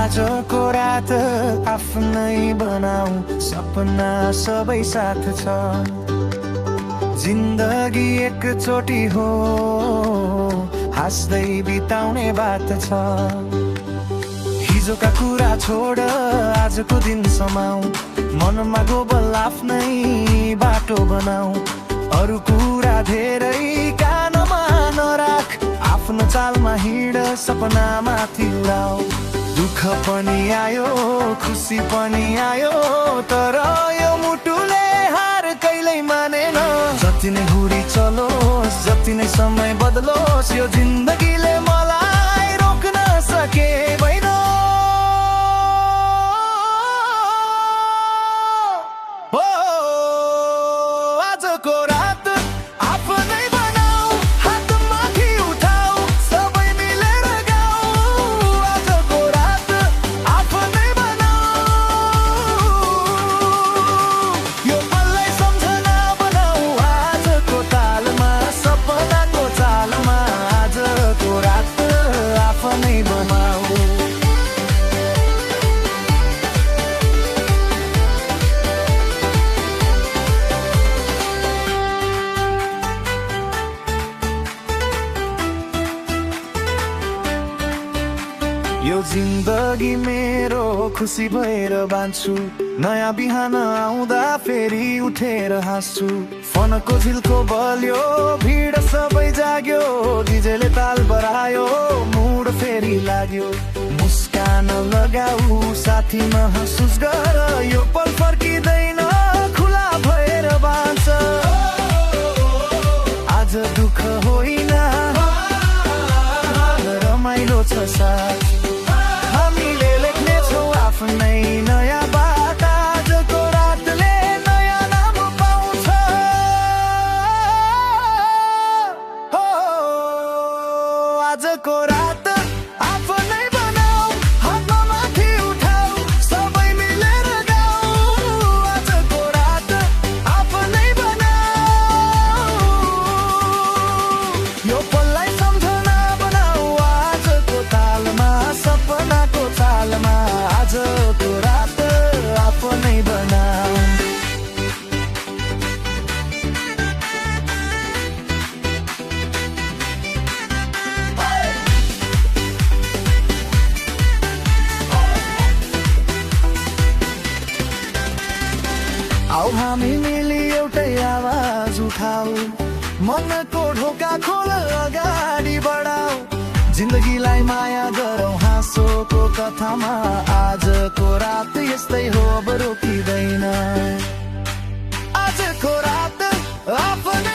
आजको रात आफ्नै बनाऊ सपना सबै साथ छ जिन्दगी एकचोटि हो हाँस्दै बिताउने बात छ हिजोका कुरा छोड आजको दिन समाऊ मनमा गोबल आफ्नै बाटो बनाऊ अरू कुरा धेरै कानमा नराख आफ्नो चालमा हिँड सपनामाथि उडाऊ दुःख पनि आयो खुसी पनि आयो तर यो मुटुले हार कहिल्यै मानेन जति नै घुरी चलोस् जति नै समय बदलोस् यो जिन्दगीले मलाई रोक्न सकेदैन हो आजको रात आफ्नै बनाऊ हात माथि उठाऊ सबै मिलेर गाऊ आजको रात आफ्नै बनाऊ यो पललाई सम्झना बनाऊ आजको तालमा सपनाको चालमा आजको रात आफ्नै बनाऊ यो जिन्दगी मेरो खुसी भएर बाँच्छु नयाँ बिहान आउँदा फेरि उठेर हाँस्छु फनको झिल्को बल्यो भिड सबै जाग्यो डिजेले ताल बढायो मुड फेरि लाग्यो मुस्कान लगाऊ साथी महसुस गर यो पल फर्किँदैन खुला भएर बाँच्छ आज दुःख होइन रमाइलो छ साथ हामीले लेख्नेछौँ आफ्नै नयाँ बाटा आजको रातले नयाँ नाम पाउँछ हो आजको रात आफ्नै बनाऊ हातमा माथि उठाऊ सबै मिलेर गाऊ आजको रात आफ्नै बनाऊ यो पललाई सम्झना बनाऊ आजको तालमा सपनाको चालमा आजको रात आफ्नै बनाऊ आऊ हामी मिली एउटै आवाज उठाऊ मनको ढोका खोल अगाडि बढाऊ जिन्दगीलाई माया गरौँ हाँसोको कथामा आजको रात यस्तै हो अब रोकिँदैन आजको रात आफ्नै